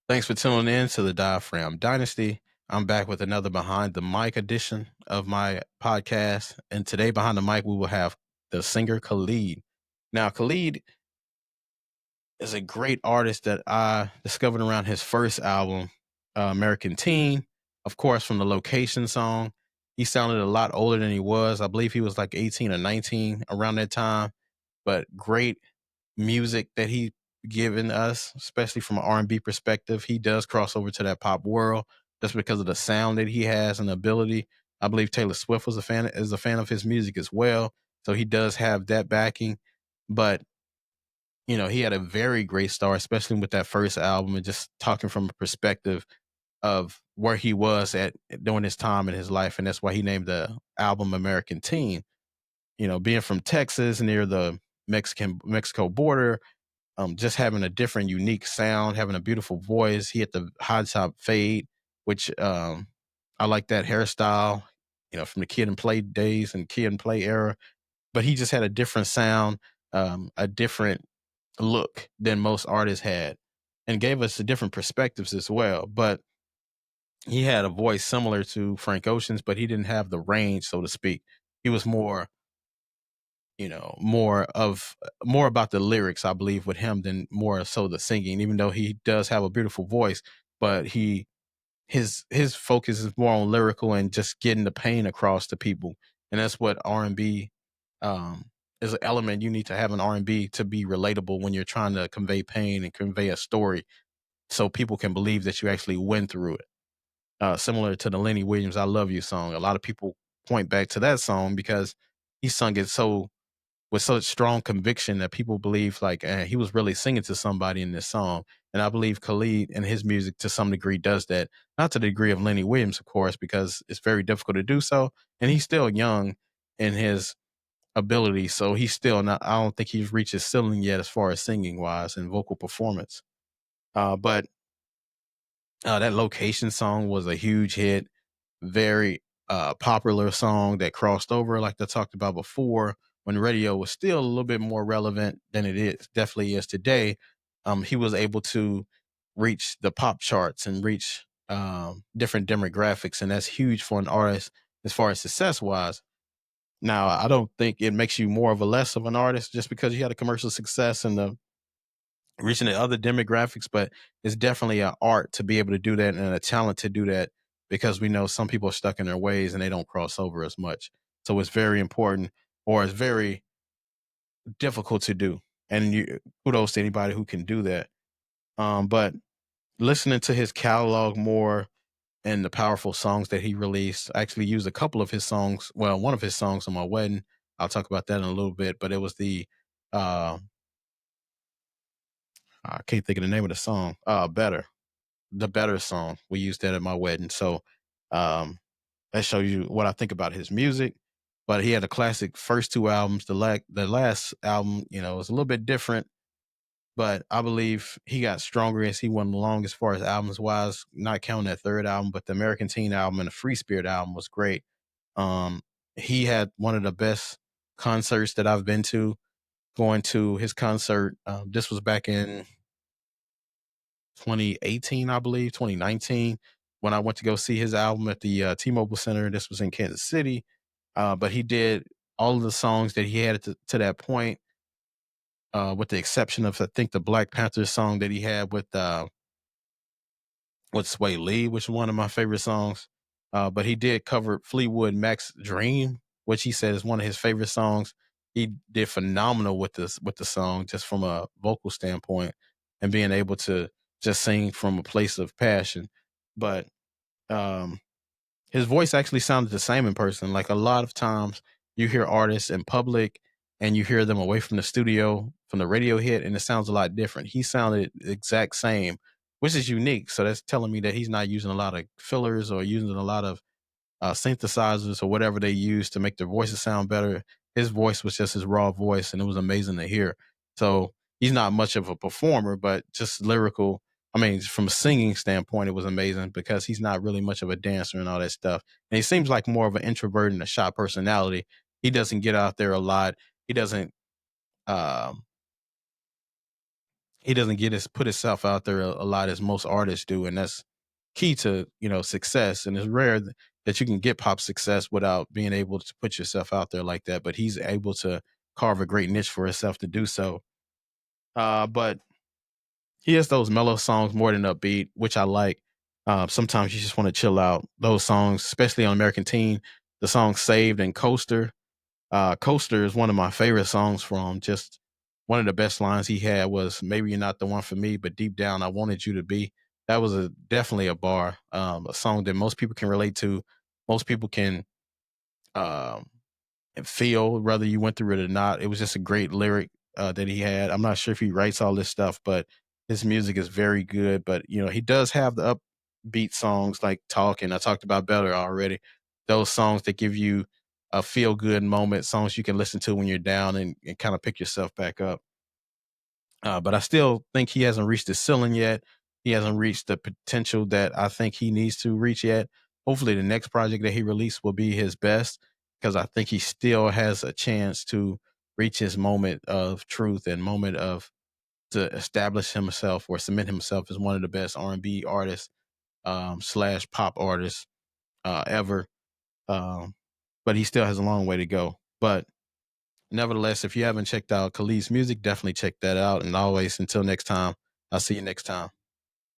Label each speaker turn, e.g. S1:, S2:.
S1: Thanks for tuning in to the Diaphragm Dynasty. I'm back with another Behind the Mic edition of my podcast. And today, behind the mic, we will have the singer Khalid. Now, Khalid is a great artist that I discovered around his first album, American Teen. Of course, from the Location song. He sounded a lot older than he was. I believe he was like 18 or 19 around that time, but great music that he given us, especially from an R&B perspective. He does cross over to that pop world just because of the sound that he has and the ability. I believe Taylor Swift was a fan of his music as well, so he does have that backing. But he had a very great start, especially with that first album, and just talking from a perspective of where he was at during his time in his life, and that's why he named the album American Teen. Being from Texas near the Mexico border, just having a different, unique sound, having a beautiful voice. He had the high top fade, which I like that hairstyle, from the Kid and Play days and Kid and Play era. But he just had a different sound, a different look than most artists had, and gave us different perspectives as well. But he had a voice similar to Frank Ocean's, but he didn't have the range, so to speak. He was more about the lyrics, I believe, with him than more so the singing, even though he does have a beautiful voice. But his focus is more on lyrical and just getting the pain across to people. And that's what R&B is an element you need to have in R&B to be relatable when you're trying to convey pain and convey a story so people can believe that you actually went through it. Similar to the Lenny Williams "I Love You" song, a lot of people point back to that song because he sung it so with such strong conviction that people believe like he was really singing to somebody in this song. And I believe Khalid and his music to some degree does that. Not to the degree of Lenny Williams, of course, because it's very difficult to do so. And he's still young in his ability. So he's still not, I don't think he's reached his ceiling yet as far as singing wise and vocal performance. But that Location song was a huge hit, very popular song that crossed over, like I talked about before, when radio was still a little bit more relevant than it is definitely is today. He was able to reach the pop charts and reach different demographics, and that's huge for an artist as far as success wise. Now, I don't think it makes you more of a less of an artist just because you had a commercial success and the reaching the other demographics, but it's definitely an art to be able to do that and a talent to do that because we know some people are stuck in their ways and they don't cross over as much. So it's very important, or it's very difficult to do. And kudos to anybody who can do that. But listening to his catalog more and the powerful songs that he released, I actually used a couple of his songs. Well, one of his songs on my wedding. I'll talk about that in a little bit, but it was uh, I can't think of the name of the song. Better. The Better song. We used that at my wedding. So um that shows you what I think about his music. But he had a classic first two albums. The last album, was a little bit different, but I believe he got stronger as he went along as far as albums wise, not counting that third album, but the American Teen album and the Free Spirit album was great. Um he had one of the best concerts that I've been to, going to his concert. This was back in 2018, I believe, 2019, when I went to go see his album at the T-Mobile Center. This was in Kansas City. But he did all of the songs that he had to that point, with the exception of, I think, the Black Panther song that he had with Sway Lee, which is one of my favorite songs. But he did cover Fleetwood Mac's Dream, which he said is one of his favorite songs. He did phenomenal with the song, just from a vocal standpoint and being able to just sing from a place of passion. But um, his voice actually sounded the same in person. Like a lot of times you hear artists in public and you hear them away from the studio, from the radio hit, and it sounds a lot different. He sounded the exact same, which is unique. So that's telling me that he's not using a lot of fillers or using a lot of synthesizers or whatever they use to make their voices sound better. His voice was just his raw voice, and it was amazing to hear. So he's not much of a performer, but just lyrical. I mean, from a singing standpoint, it was amazing because he's not really much of a dancer and all that stuff. And he seems like more of an introvert and a shy personality. He doesn't get out there a lot. He doesn't. Um, he doesn't get his put himself out there a lot as most artists do, and that's key to success. And it's rare that you can get pop success without being able to put yourself out there like that. But he's able to carve a great niche for himself to do so. But he has those mellow songs more than upbeat, which I like. Sometimes you just want to chill out. Those songs, especially on American Teen, the song "Saved" and "Coaster." "Coaster" is one of my favorite songs from. Just one of the best lines he had was, "Maybe you're not the one for me, but deep down I wanted you to be." That was definitely a bar, a song that most people can relate to. Most people can um, and feel, whether you went through it or not. It was just a great lyric that he had. I'm not sure if he writes all this stuff, but his music is very good. But he does have the upbeat songs like "Talking." I talked about "Better" already. Those songs that give you a feel good moment, songs you can listen to when you're down and kind of pick yourself back up. But I still think he hasn't reached the ceiling yet. He hasn't reached the potential that I think he needs to reach yet. Hopefully, the next project that he released will be his best, because I think he still has a chance to reach his moment of truth and moment of to establish himself or cement himself as one of the best R&B artists slash pop artists ever. Um, but he still has a long way to go. But nevertheless, if you haven't checked out Khalid's music, definitely check that out. And always, until next time, I'll see you next time.